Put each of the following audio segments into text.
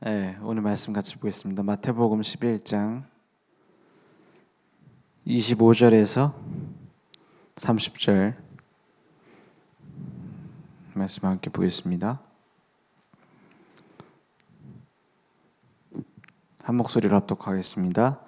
네, 오늘 말씀 같이 보겠습니다. 마태복음 11장 25절에서 30절 말씀 함께 보겠습니다. 한 목소리로 합독하겠습니다.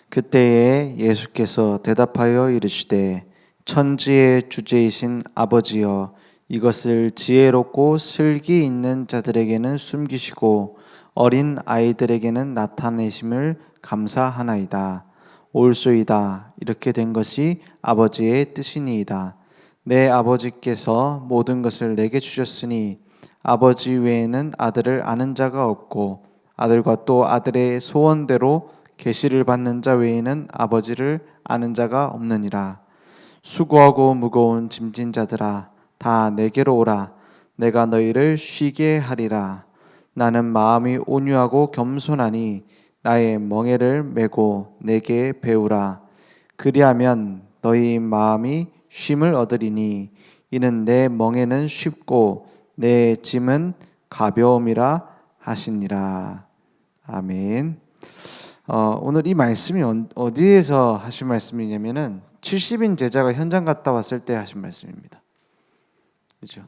그때에 예수께서 대답하여 이르시되 천지의 주제이신 아버지여, 이것을 지혜롭고 슬기 있는 자들에게는 숨기시고 어린 아이들에게는 나타내심을 감사하나이다. 옳소이다. 이렇게 된 것이 아버지의 뜻이니이다. 내 아버지께서 모든 것을 내게 주셨으니 아버지 외에는 아들을 아는 자가 없고 아들과 또 아들의 소원대로 계시를 받는 자 외에는 아버지를 아는 자가 없느니라. 수고하고 무거운 짐진 자들아, 다 내게로 오라. 내가 너희를 쉬게 하리라. 나는 마음이 온유하고 겸손하니 나의 멍에를 메고 내게 배우라. 그리하면 너희 마음이 쉼을 얻으리니 이는 내 멍에는 쉽고 내 짐은 가벼움이라 하시니라. 아멘. 오늘 이 말씀이 어디에서 하신 말씀이냐면은 70인 제자가 현장 갔다 왔을 때 하신 말씀입니다. 그렇죠?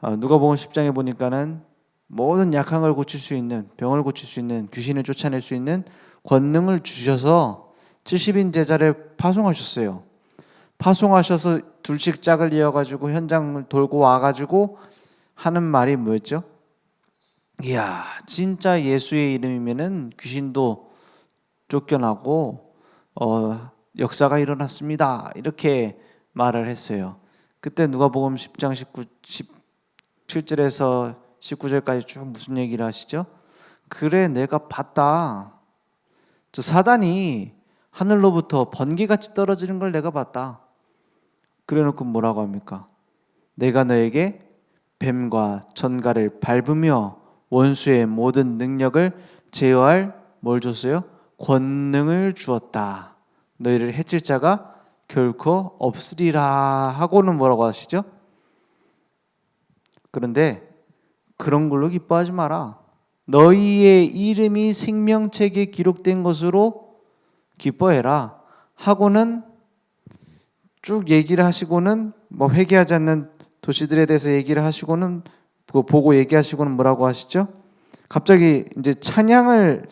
누가복음 10장에 보니까는 모든 약한 걸 고칠 수 있는, 병을 고칠 수 있는, 귀신을 쫓아낼 수 있는 권능을 주셔서 70인 제자를 파송하셨어요. 파송하셔서 둘씩 짝을 이어가지고 현장을 돌고 와가지고 하는 말이 뭐였죠? 이야, 진짜 예수의 이름이면은 귀신도 쫓겨나고 역사가 일어났습니다. 이렇게 말을 했어요. 그때 누가복음 10장 17절에서 19절까지 쭉 무슨 얘기를 하시죠? 그래, 내가 봤다. 저 사단이 하늘로부터 번개같이 떨어지는 걸 내가 봤다. 그래놓고 뭐라고 합니까? 내가 너에게 뱀과 전갈을 밟으며 원수의 모든 능력을 제어할 뭘 줬어요? 권능을 주었다. 너희를 해칠 자가 결코 없으리라 하고는 뭐라고 하시죠? 그런데 그런 걸로 기뻐하지 마라. 너희의 이름이 생명책에 기록된 것으로 기뻐해라 하고는 쭉 얘기를 하시고는 뭐 회개하지 않는 도시들에 대해서 얘기를 하시고는 그거 보고 얘기하시고는 뭐라고 하시죠? 갑자기 이제 찬양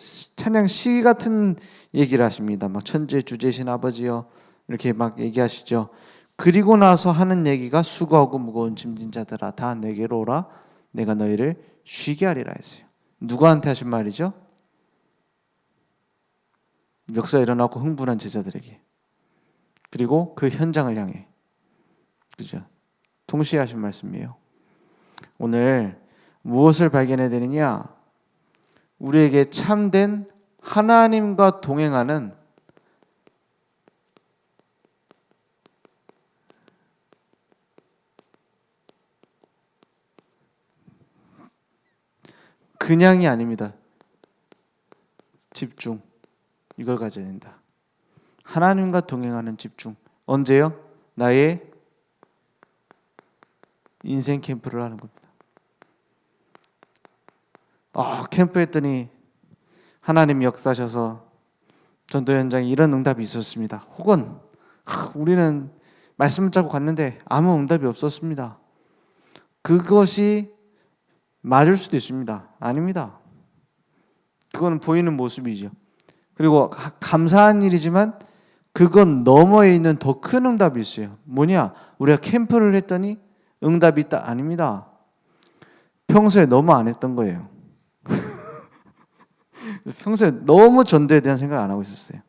시 같은 얘기를 하십니다. 막 천지의 주제신 아버지여 이렇게 막 얘기하시죠. 그리고 나서 하는 얘기가 수고하고 무거운 짐진 자들아, 다 내게로 오라. 내가 너희를 쉬게 하리라 했어요. 누구한테 하신 말이죠? 역사 일어나고 흥분한 제자들에게, 그리고 그 현장을 향해, 그죠? 동시에 하신 말씀이에요. 오늘 무엇을 발견해야 되느냐? 우리에게 참된 하나님과 동행하는 그냥이 아닙니다. 집중. 이걸 가져야 된다. 하나님과 동행하는 집중. 언제요? 나의 인생 캠프를 하는 겁니다. 캠프 했더니 하나님 역사하셔서 전도 현장에 이런 응답이 있었습니다. 혹은 우리는 말씀을 짜고 갔는데 아무 응답이 없었습니다. 그것이 맞을 수도 있습니다. 아닙니다. 그거는 보이는 모습이죠. 그리고 감사한 일이지만 그건 너머에 있는 더 큰 응답이 있어요. 뭐냐? 우리가 캠프를 했더니 응답이 있다? 아닙니다. 평소에 너무 안 했던 거예요. 평소에 너무 전도에 대한 생각 안 하고 있었어요.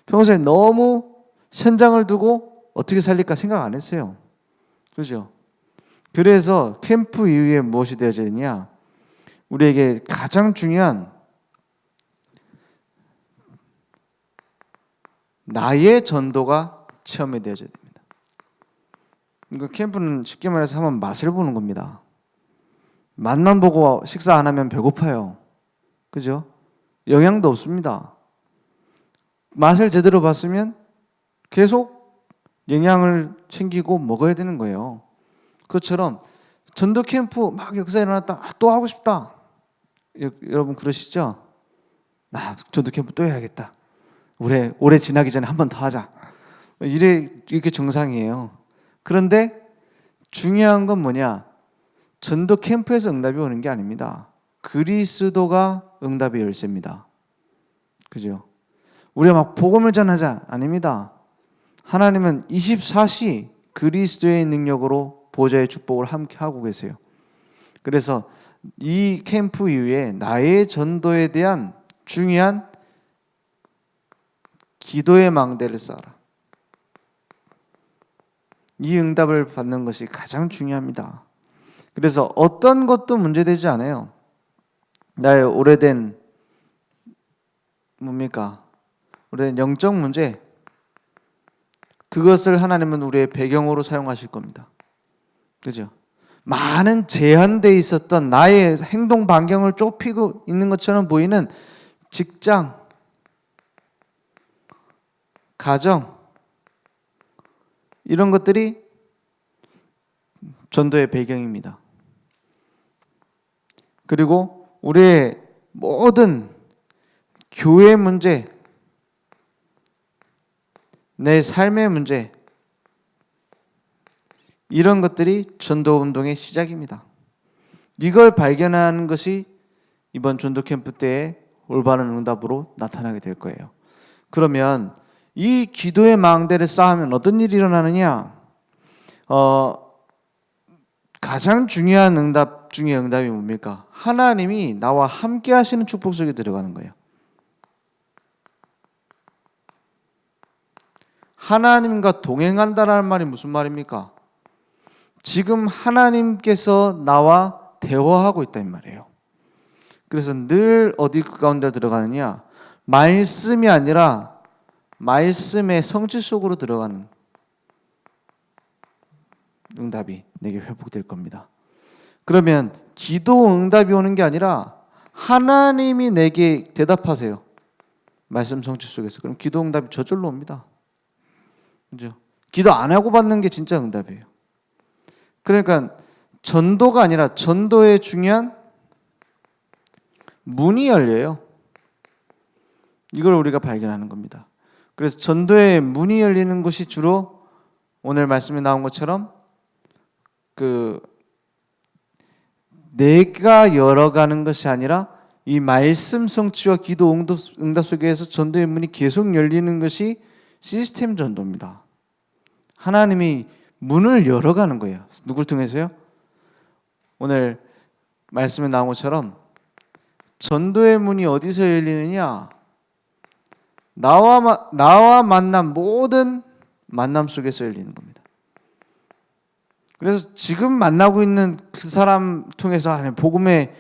평소에 너무 현장을 두고 어떻게 살릴까 생각 안 했어요. 그렇죠? 그래서 캠프 이후에 무엇이 되어야 되느냐? 우리에게 가장 중요한 나의 전도가 체험이 되어야 됩니다. 그러니까 캠프는 쉽게 말해서 한번 맛을 보는 겁니다. 맛만 보고 식사 안 하면 배고파요. 그죠? 영양도 없습니다. 맛을 제대로 봤으면 계속 영양을 챙기고 먹어야 되는 거예요. 그것처럼 전도 캠프 막 역사 일어났다. 또 하고 싶다. 여러분 그러시죠? 나 전도 캠프 또 해야겠다. 올해 지나기 전에 한 번 더 하자. 이렇게 정상이에요. 그런데 중요한 건 뭐냐? 전도 캠프에서 응답이 오는 게 아닙니다. 그리스도가 응답의 열쇠입니다. 그죠? 우리가 막 복음을 전하자 아닙니다. 하나님은 24시 그리스도의 능력으로 보좌의 축복을 함께 하고 계세요. 그래서 이 캠프 이후에 나의 전도에 대한 중요한 기도의 망대를 쌓아라. 이 응답을 받는 것이 가장 중요합니다. 그래서 어떤 것도 문제되지 않아요. 나의 오래된 오래된 영적 문제, 그것을 하나님은 우리의 배경으로 사용하실 겁니다. 그죠? 많은 제한되어 있었던 나의 행동 반경을 좁히고 있는 것처럼 보이는 직장, 가정, 이런 것들이 전도의 배경입니다. 그리고 우리의 모든 교회 문제, 내 삶의 문제, 이런 것들이 전도운동의 시작입니다. 이걸 발견하는 것이 이번 전도 캠프 때의 올바른 응답으로 나타나게 될 거예요. 그러면 이 기도의 망대를 쌓으면 어떤 일이 일어나느냐? 가장 중요한 응답 중에 응답이 뭡니까? 하나님이 나와 함께 하시는 축복 속에 들어가는 거예요. 하나님과 동행한다는 말이 무슨 말입니까? 지금 하나님께서 나와 대화하고 있다는 말이에요. 그래서 늘 어디 그 가운데 들어가느냐? 말씀이 아니라 말씀의 성취 속으로 들어가는 응답이 내게 회복될 겁니다. 그러면 기도 응답이 오는 게 아니라 하나님이 내게 대답하세요. 말씀 성취 속에서. 그럼 기도 응답이 저절로 옵니다. 그죠? 기도 안 하고 받는 게 진짜 응답이에요. 그러니까 전도가 아니라 전도의 중요한 문이 열려요. 이걸 우리가 발견하는 겁니다. 그래서 전도의 문이 열리는 것이 주로 오늘 말씀에 나온 것처럼 내가 열어가는 것이 아니라 이 말씀 성취와 기도 응답 속에서 전도의 문이 계속 열리는 것이 시스템 전도입니다. 하나님이 문을 열어가는 거예요. 누굴 통해서요? 오늘 말씀에 나온 것처럼 전도의 문이 어디서 열리느냐? 나와 만난 모든 만남 속에서 열리는 겁니다. 그래서 지금 만나고 있는 그 사람 통해서 복음의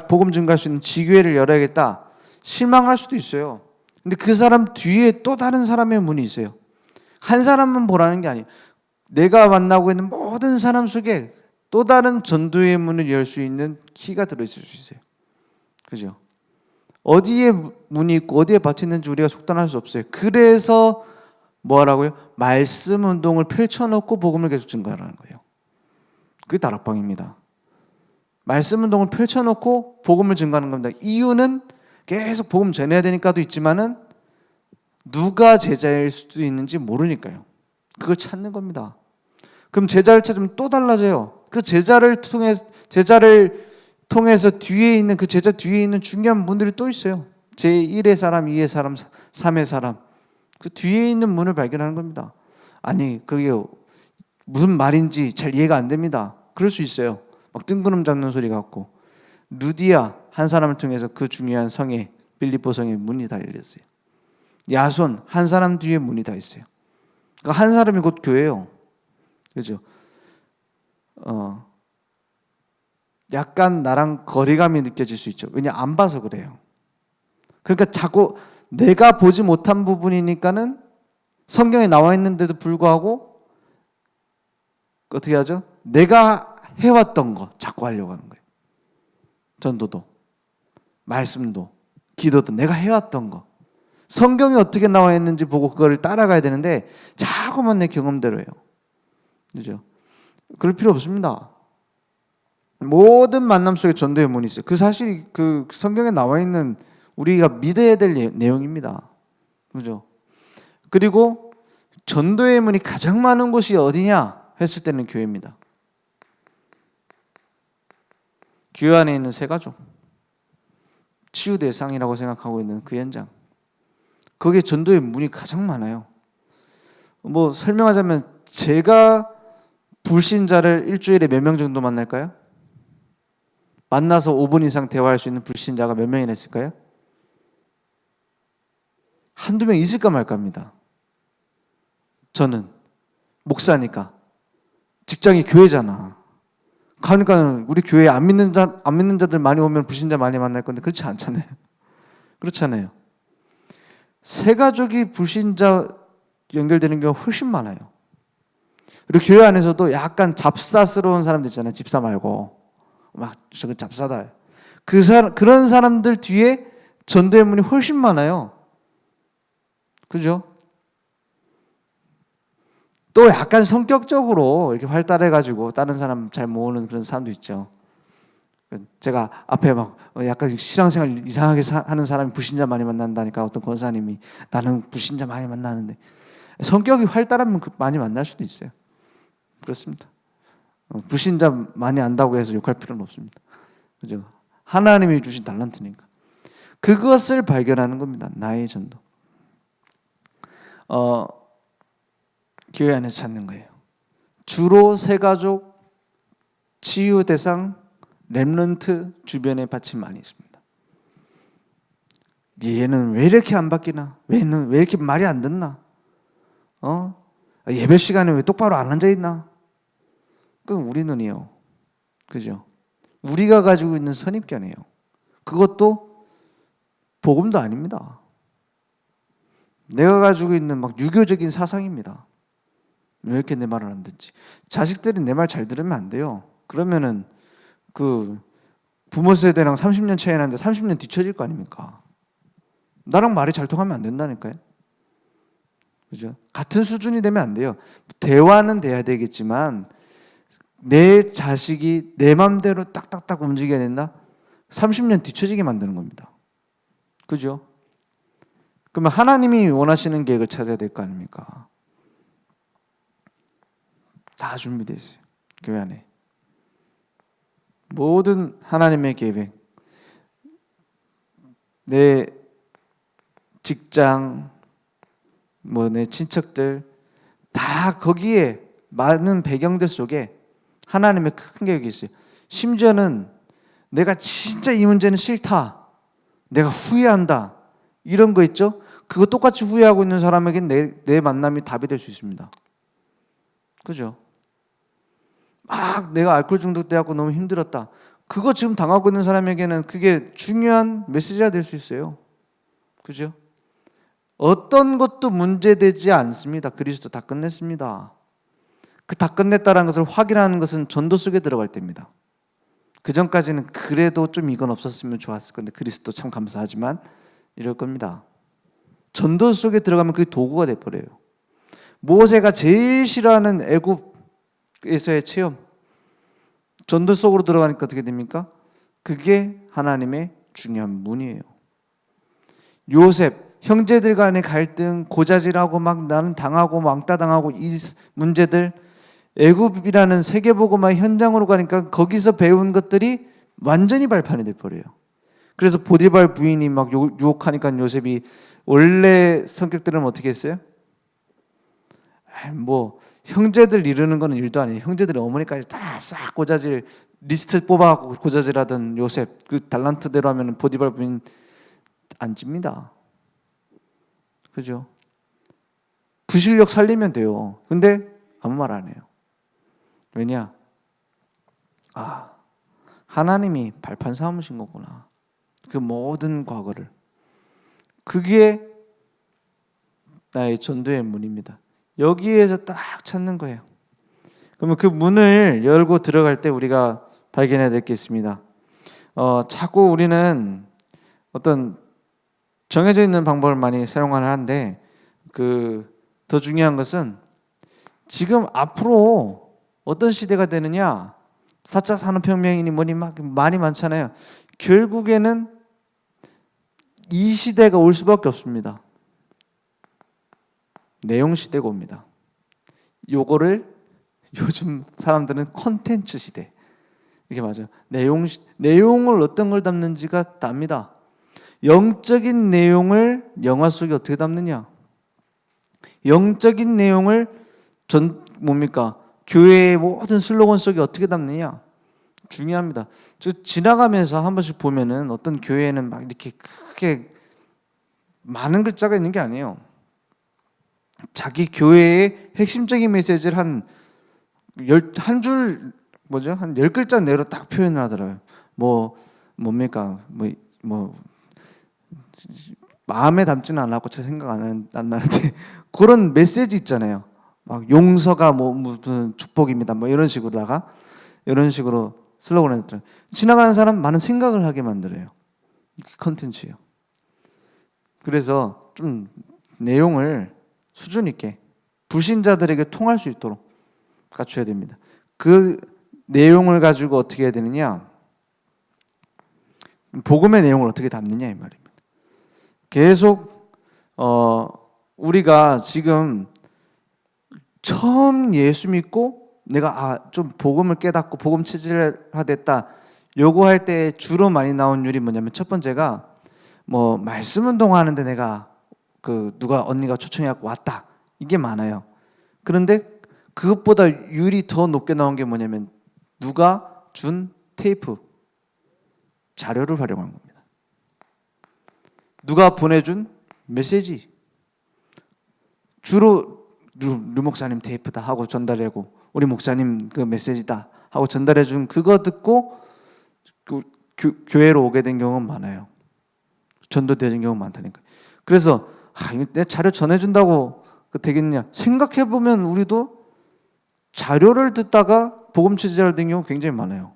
복음 증거할 수 있는 지교회를 열어야겠다. 실망할 수도 있어요. 근데 그 사람 뒤에 또 다른 사람의 문이 있어요. 한 사람만 보라는 게 아니에요. 내가 만나고 있는 모든 사람 속에 또 다른 전도의 문을 열 수 있는 키가 들어있을 수 있어요. 그죠? 어디에 문이 있고 어디에 밭이 있는지 우리가 속단할 수 없어요. 그래서 뭐라고요? 말씀 운동을 펼쳐놓고 복음을 계속 증거하라는 거예요. 그게 다락방입니다. 말씀 운동을 펼쳐놓고 복음을 증거하는 겁니다. 이유는 계속 복음 전해야 되니까도 있지만은 누가 제자일 수도 있는지 모르니까요. 그걸 찾는 겁니다. 그럼 제자를 찾으면 또 달라져요. 그 제자를 통해서 뒤에 있는 그 제자 뒤에 있는 중요한 분들이 또 있어요. 제1의 사람, 2의 사람, 3의 사람. 그 뒤에 있는 문을 발견하는 겁니다. 아니, 그게 무슨 말인지 잘 이해가 안 됩니다. 그럴 수 있어요. 막 뜬구름 잡는 소리 같고. 루디아 한 사람을 통해서 그 중요한 성에, 빌립보 성에 문이 다 열렸어요. 야손 한 사람 뒤에 문이 다 있어요. 그러니까 한 사람이 곧 교회예요. 그렇죠? 약간 나랑 거리감이 느껴질 수 있죠. 왜냐 안 봐서 그래요. 그러니까 자꾸 내가 보지 못한 부분이니까는 성경에 나와 있는데도 불구하고 어떻게 하죠? 내가 해왔던 거 자꾸 하려고 하는 거예요. 전도도, 말씀도, 기도도 내가 해왔던 거. 성경에 어떻게 나와 있는지 보고 그걸 따라가야 되는데 자꾸만 내 경험대로 해요. 그죠? 그럴 필요 없습니다. 모든 만남 속에 전도의 문이 있어요. 그 사실이 그 성경에 나와 있는 우리가 믿어야 될 내용입니다. 그죠? 그리고 전도의 문이 가장 많은 곳이 어디냐 했을 때는 교회입니다. 교회 안에 있는 세 가족, 치유 대상이라고 생각하고 있는 그 현장, 거기에 전도의 문이 가장 많아요. 뭐 설명하자면 제가 불신자를 일주일에 몇 명 정도 만날까요? 만나서 5분 이상 대화할 수 있는 불신자가 몇 명이나 있을까요? 한두 명 있을까 말까입니다. 저는 목사니까 직장이 교회잖아. 그러니까 우리 교회에 안 믿는 자들 많이 오면 불신자 많이 만날 건데 그렇지 않잖아요. 그렇잖아요. 세 가족이 불신자 연결되는 경우가 훨씬 많아요. 그리고 교회 안에서도 약간 잡사스러운 사람들 있잖아요. 집사 말고 막 저거 잡사다. 그런 사람들 뒤에 전도의 문이 훨씬 많아요. 그죠? 또 약간 성격적으로 이렇게 활달해가지고 다른 사람 잘 모으는 그런 사람도 있죠. 제가 앞에 막 약간 신앙생활 이상하게 하는 사람이 불신자 많이 만난다니까 어떤 권사님이 나는 불신자 많이 만나는데 성격이 활달하면 많이 만날 수도 있어요. 그렇습니다. 불신자 많이 안다고 해서 욕할 필요는 없습니다. 그죠? 하나님이 주신 달란트니까. 그것을 발견하는 겁니다. 나의 전도. 교회 안에서 찾는 거예요. 주로 세 가족, 치유 대상, 렘넌트 주변에 밭이 많이 있습니다. 얘는 왜 이렇게 안 바뀌나? 얘는 왜 이렇게 말이 안 듣나? 예배 시간에 왜 똑바로 안 앉아 있나? 그건 우리 눈이요. 그죠? 우리가 가지고 있는 선입견이에요. 그것도 복음도 아닙니다. 내가 가지고 있는 막 유교적인 사상입니다. 왜 이렇게 내 말을 안 듣지? 자식들이 내 말 잘 들으면 안 돼요. 그러면은 그 부모 세대랑 30년 차이 나는데 30년 뒤처질 거 아닙니까? 나랑 말이 잘 통하면 안 된다니까요. 그죠? 같은 수준이 되면 안 돼요. 대화는 돼야 되겠지만 내 자식이 내 맘대로 딱딱딱 움직여야 된다? 30년 뒤처지게 만드는 겁니다. 그죠? 그러면 하나님이 원하시는 계획을 찾아야 될 거 아닙니까? 다 준비되어 있어요. 교회 안에. 모든 하나님의 계획, 내 직장, 내 친척들 다 거기에 많은 배경들 속에 하나님의 큰 계획이 있어요. 심지어는 내가 진짜 이 문제는 싫다, 내가 후회한다 이런 거 있죠? 그거 똑같이 후회하고 있는 사람에겐 내 만남이 답이 될 수 있습니다. 그죠? 막 내가 알코올 중독돼갖고 너무 힘들었다. 그거 지금 당하고 있는 사람에게는 그게 중요한 메시지가 될 수 있어요. 그죠? 어떤 것도 문제되지 않습니다. 그리스도 다 끝냈습니다. 그 다 끝냈다는 것을 확인하는 것은 전도 속에 들어갈 때입니다. 그 전까지는 그래도 좀 이건 없었으면 좋았을 건데 그리스도 참 감사하지만 이럴 겁니다. 전도 속에 들어가면 그게 도구가 돼버려요. 모세가 제일 싫어하는 애굽에서의 체험, 전도 속으로 들어가니까 어떻게 됩니까? 그게 하나님의 중요한 문이에요. 요셉, 형제들 간의 갈등, 고자질하고 막 나는 당하고 왕따 당하고 이 문제들, 애굽이라는 세계복음화의 현장으로 가니까 거기서 배운 것들이 완전히 발판이 돼버려요. 그래서 보디발 부인이 막 유혹하니까 요셉이 원래 성격들은 어떻게 했어요? 형제들 이르는 거는 일도 아니에요. 형제들이 어머니까지 다 싹 고자질 리스트 뽑아갖고 고자질하던 요셉, 그 달란트대로 하면 보디발 부인 안 찝니다. 그죠? 부실력 살리면 돼요. 근데 아무 말 안 해요. 왜냐? 하나님이 발판 삼으신 거구나. 그 모든 과거를. 그게 나의 전도의 문입니다. 여기에서 딱 찾는 거예요. 그러면 그 문을 열고 들어갈 때 우리가 발견해야 될 게 있습니다. 자꾸 우리는 어떤 정해져 있는 방법을 많이 사용하는 한데 더 중요한 것은 지금 앞으로 어떤 시대가 되느냐, 4차 산업혁명이니 뭐니 막 말이 많잖아요. 결국에는 이 시대가 올 수밖에 없습니다. 내용 시대가 옵니다. 요거를 요즘 사람들은 콘텐츠 시대 이게 맞아요. 내용을 어떤 걸 담는지가 답니다. 영적인 내용을 영화 속에 어떻게 담느냐? 영적인 내용을 교회의 모든 슬로건 속에 어떻게 담느냐? 중요합니다. 지나가면서 한 번씩 보면은 어떤 교회에는 막 이렇게 크게 많은 글자가 있는 게 아니에요. 자기 교회의 핵심적인 메시지를 한 10글자 내로 딱 표현을 하더라고요. 마음에 담지는 않았고 제 생각 안 나는데 그런 메시지 있잖아요. 막 용서가 무슨 축복입니다. 이런 식으로 슬로건을 했더라고요. 지나가는 사람 많은 생각을 하게 만들어요. 컨텐츠예요. 그래서 좀 내용을 수준 있게 불신자들에게 통할 수 있도록 갖춰야 됩니다. 그 내용을 가지고 어떻게 해야 되느냐? 복음의 내용을 어떻게 담느냐 이 말입니다. 계속 우리가 지금 처음 예수 믿고 내가 좀 복음을 깨닫고 복음 체질화됐다 요거 할 때 주로 많이 나온 율이 뭐냐면 첫 번째가 말씀 운동하는데 내가 언니가 초청해갖고 왔다 이게 많아요. 그런데 그것보다 율이 더 높게 나온 게 뭐냐면 누가 준 테이프 자료를 활용한 겁니다. 누가 보내준 메시지 주로 류 목사님 테이프다 하고 전달하고 우리 목사님 그 메시지다 하고 전달해준 그거 듣고 교회로 오게 된 경우는 많아요. 전도되는 경우가 많다니까. 그래서 내 자료 전해준다고 되겠느냐 생각해보면 우리도 자료를 듣다가 복음 체질화 된 경우 굉장히 많아요.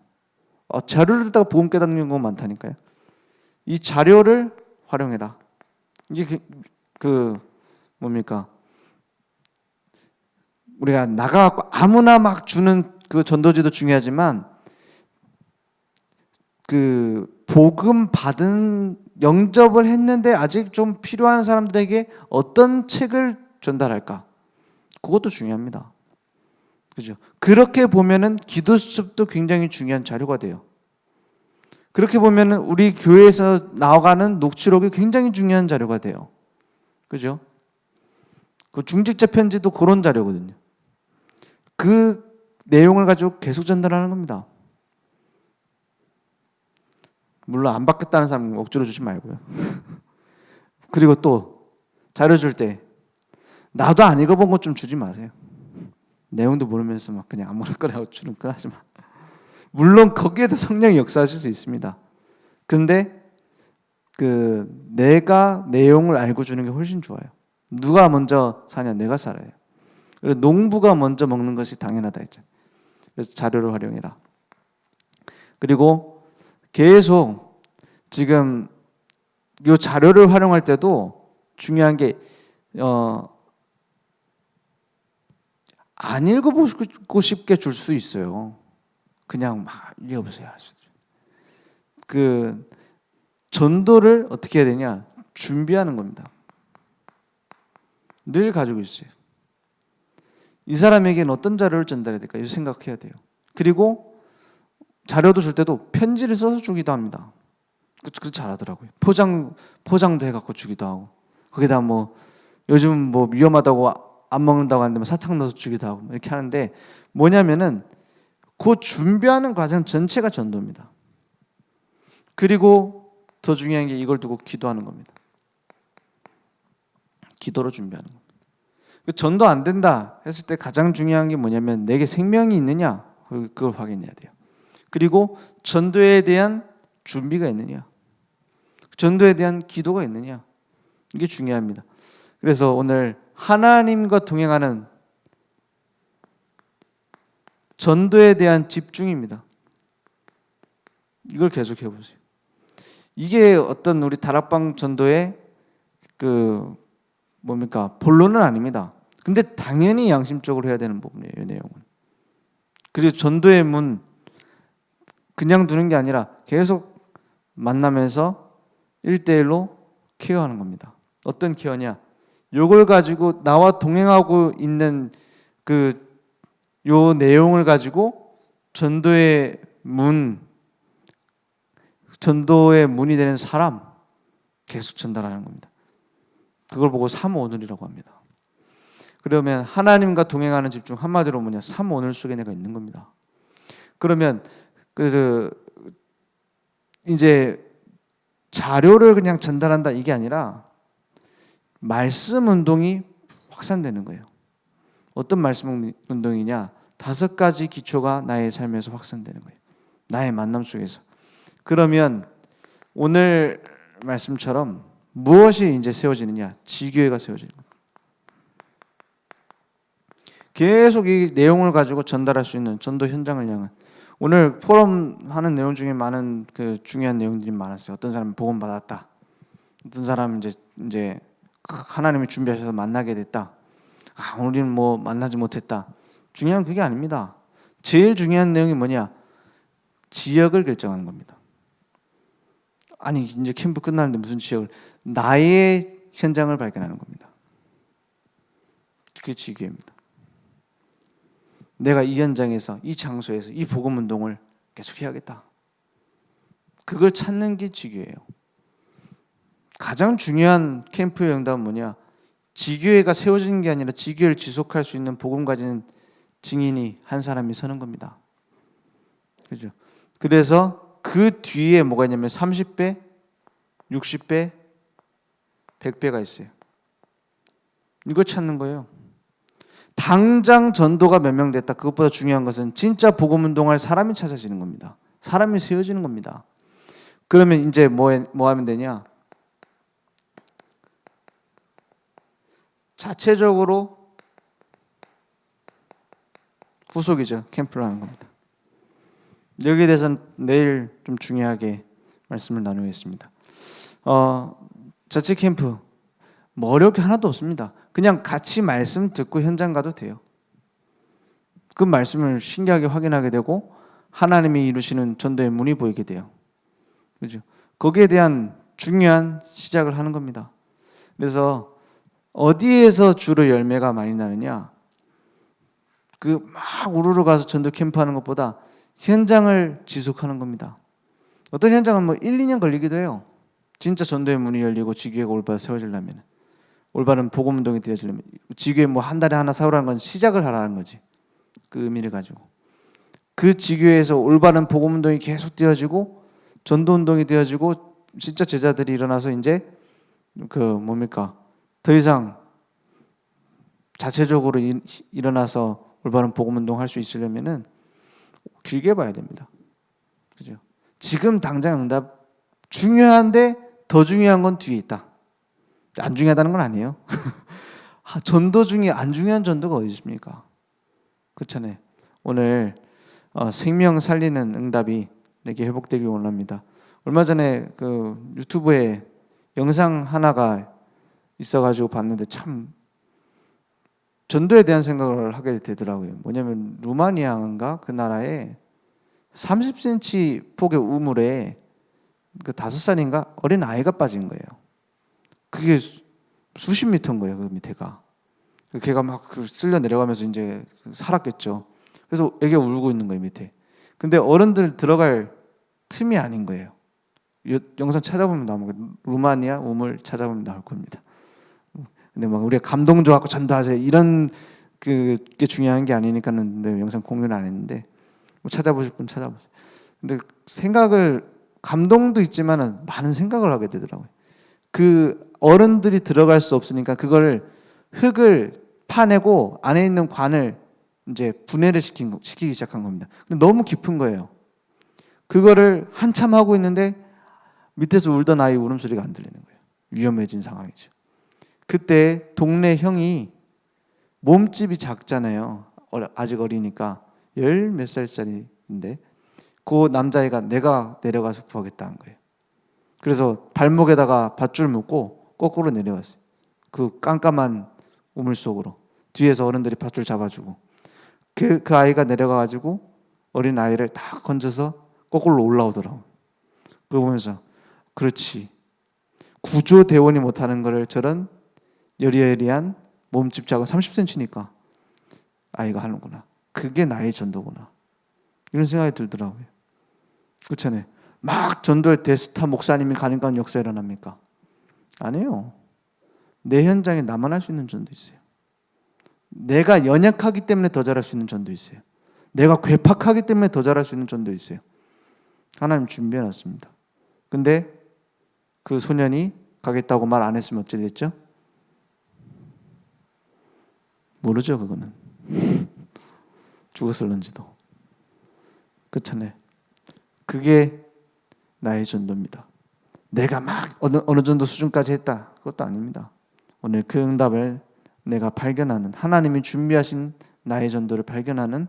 자료를 듣다가 복음 깨닫는 경우가 많다니까요. 이 자료를 활용해라. 이게 우리가 나가갖고 아무나 막 주는 그 전도지도 중요하지만 복음 받은 영접을 했는데 아직 좀 필요한 사람들에게 어떤 책을 전달할까? 그것도 중요합니다. 그죠? 그렇게 보면은 기도 수첩도 굉장히 중요한 자료가 돼요. 그렇게 보면은 우리 교회에서 나와가는 녹취록이 굉장히 중요한 자료가 돼요. 그죠? 그 중직자 편지도 그런 자료거든요. 그 내용을 가지고 계속 전달하는 겁니다. 물론 안 받겠다는 사람 억지로 주지 말고요. 그리고 또 자료 줄 때 나도 안 읽어본 것 좀 주지 마세요. 내용도 모르면서 막 그냥 아무렇거나 주는 거 하지 마. 물론 거기에도 성령이 역사하실 수 있습니다. 그런데 내가 내용을 알고 주는 게 훨씬 좋아요. 누가 먼저 사냐? 내가 살아요. 그래서 농부가 먼저 먹는 것이 당연하다 했죠. 그래서 자료를 활용해라. 그리고 계속 지금 이 자료를 활용할 때도 중요한 게 안 읽어보고 싶게 줄 수 있어요. 그냥 막 읽어보세요. 전도를 어떻게 해야 되냐? 준비하는 겁니다. 늘 가지고 있어요. 이 사람에게는 어떤 자료를 전달해야 될까? 이거 생각해야 돼요. 그리고 자료도 줄 때도 편지를 써서 주기도 합니다. 그거 잘하더라고요. 포장도 해갖고 주기도 하고 거기다 요즘 위험하다고 안 먹는다고 하는데 사탕 넣어서 주기도 하고 이렇게 하는데 뭐냐면은 그 준비하는 과정 전체가 전도입니다. 그리고 더 중요한 게 이걸 두고 기도하는 겁니다. 기도로 준비하는 겁니다. 전도 안 된다 했을 때 가장 중요한 게 뭐냐면 내게 생명이 있느냐 그걸 확인해야 돼요. 그리고 전도에 대한 준비가 있느냐, 전도에 대한 기도가 있느냐 이게 중요합니다. 그래서 오늘 하나님과 동행하는 전도에 대한 집중입니다. 이걸 계속 해보세요. 이게 어떤 우리 다락방 전도의 본론은 아닙니다. 근데 당연히 양심적으로 해야 되는 부분이에요, 이 내용은. 그리고 전도의 문, 그냥 두는 게 아니라 계속 만나면서 1대1로 케어하는 겁니다. 어떤 케어냐? 요걸 가지고 나와 동행하고 있는 요 내용을 가지고 전도의 문이 되는 사람 계속 전달하는 겁니다. 그걸 보고 삼오늘이라고 합니다. 그러면 하나님과 동행하는 집중, 한마디로 뭐냐? 삼오늘 속에 내가 있는 겁니다. 그러면 이제 자료를 그냥 전달한다 이게 아니라 말씀 운동이 확산되는 거예요. 어떤 말씀 운동이냐? 5가지 기초가 나의 삶에서 확산되는 거예요. 나의 만남 속에서. 그러면 오늘 말씀처럼 무엇이 이제 세워지느냐? 지교회가 세워지는 거예요. 계속 이 내용을 가지고 전달할 수 있는 전도 현장을 향한, 오늘 포럼 하는 내용 중에 많은 중요한 내용들이 많았어요. 어떤 사람은 복음 받았다. 어떤 사람은 이제 하나님이 준비하셔서 만나게 됐다. 우리는 뭐 만나지 못했다. 중요한 그게 아닙니다. 제일 중요한 내용이 뭐냐? 지역을 결정하는 겁니다. 아니 이제 캠프 끝나는데 무슨 지역을? 나의 현장을 발견하는 겁니다. 그게 지교입니다. 내가 이 현장에서, 이 장소에서 이 복음 운동을 계속 해야겠다. 그걸 찾는 게 지교예요. 가장 중요한 캠프의 응답은 뭐냐? 지교회가 세워지는 게 아니라 지교회를 지속할 수 있는 복음 가진 증인이 한 사람이 서는 겁니다. 그죠? 그래서 그 뒤에 뭐가 있냐면 30배, 60배, 100배가 있어요. 이거 찾는 거예요. 당장 전도가 몇 명 됐다. 그것보다 중요한 것은 진짜 복음 운동할 사람이 찾아지는 겁니다. 사람이 세워지는 겁니다. 그러면 이제 뭐 하면 되냐? 자체적으로 후속이죠. 캠프를 하는 겁니다. 여기에 대해서는 내일 좀 중요하게 말씀을 나누겠습니다. 자체 캠프 뭐 어려울 게 하나도 없습니다. 그냥 같이 말씀 듣고 현장 가도 돼요. 그 말씀을 신기하게 확인하게 되고 하나님이 이루시는 전도의 문이 보이게 돼요. 그죠? 거기에 대한 중요한 시작을 하는 겁니다. 그래서 어디에서 주로 열매가 많이 나느냐? 막 우르르 가서 전도 캠프하는 것보다 현장을 지속하는 겁니다. 어떤 현장은 뭐 1, 2년 걸리기도 해요. 진짜 전도의 문이 열리고 지교회가 올바로 세워지려면, 올바른 복음 운동이 되어지려면, 지교회 뭐 한 달에 하나 세우라는 건 시작을 하라는 거지. 그 의미를 가지고 그 지교회에서 올바른 복음 운동이 계속 되어지고 전도 운동이 되어지고 진짜 제자들이 일어나서 이제 더 이상 자체적으로 일어나서 올바른 복음 운동 할 수 있으려면은 길게 봐야 됩니다. 그죠? 지금 당장 응답 중요한데 더 중요한 건 뒤에 있다. 안 중요하다는 건 아니에요. 전도 중에 안 중요한 전도가 어디 있습니까? 그렇잖아요. 오늘 생명 살리는 응답이 내게 회복되길 원합니다. 얼마 전에 유튜브에 영상 하나가 있어가지고 봤는데 참 전도에 대한 생각을 하게 되더라고요. 뭐냐면 루마니아인가 그 나라에 30cm 폭의 우물에 5살인가 어린 아이가 빠진 거예요. 그게 수십 미터인 거예요. 그 밑에가. 걔가 막 쓸려 내려가면서 이제 살았겠죠. 그래서 애기가 울고 있는 거예요, 밑에. 근데 어른들 들어갈 틈이 아닌 거예요. 영상 찾아보면 나오고 루마니아 우물 찾아보면 나올 겁니다. 근데 막 우리가 감동 줘갖고 전도하세요 이런 게 중요한 게 아니니까는 영상 공유를 안 했는데 뭐 찾아보실 분 찾아보세요. 근데 감동도 있지만은 많은 생각을 하게 되더라고요. 그 어른들이 들어갈 수 없으니까 그걸 흙을 파내고 안에 있는 관을 이제 분해를 시키기 시작한 겁니다. 근데 너무 깊은 거예요. 그거를 한참 하고 있는데 밑에서 울던 아이 울음소리가 안 들리는 거예요. 위험해진 상황이죠. 그때 동네 형이 몸집이 작잖아요. 아직 어리니까 10몇 살짜리인데 그 남자애가 내가 내려가서 구하겠다 한 거예요. 그래서 발목에다가 밧줄 묶고 거꾸로 내려갔어요. 그 깜깜한 우물 속으로. 뒤에서 어른들이 밧줄 잡아주고 그 아이가 내려가가지고 어린 아이를 다 건져서 거꾸로 올라오더라고. 그거 보면서 그렇지. 구조대원이 못하는 거를 저런 여리여리한 몸집 작은 30cm니까 아이가 하는구나. 그게 나의 전도구나. 이런 생각이 들더라고요. 그렇잖아요. 막 전도에 대스타 목사님이 가니까 역사 일어납니까? 아니에요. 내 현장에 나만 할 수 있는 전도 있어요. 내가 연약하기 때문에 더 잘할 수 있는 전도 있어요. 내가 괴팍하기 때문에 더 잘할 수 있는 전도 있어요. 하나님 준비해놨습니다. 근데 그 소년이 가겠다고 말 안 했으면 어찌 됐죠? 모르죠, 그거는. 죽었을런지도. 그렇잖아요. 그게 나의 전도입니다. 내가 막 어느 정도 수준까지 했다. 그것도 아닙니다. 오늘 그 응답을 내가 발견하는, 하나님이 준비하신 나의 전도를 발견하는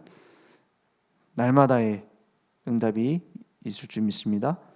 날마다의 응답이 있을 줄 믿습니다.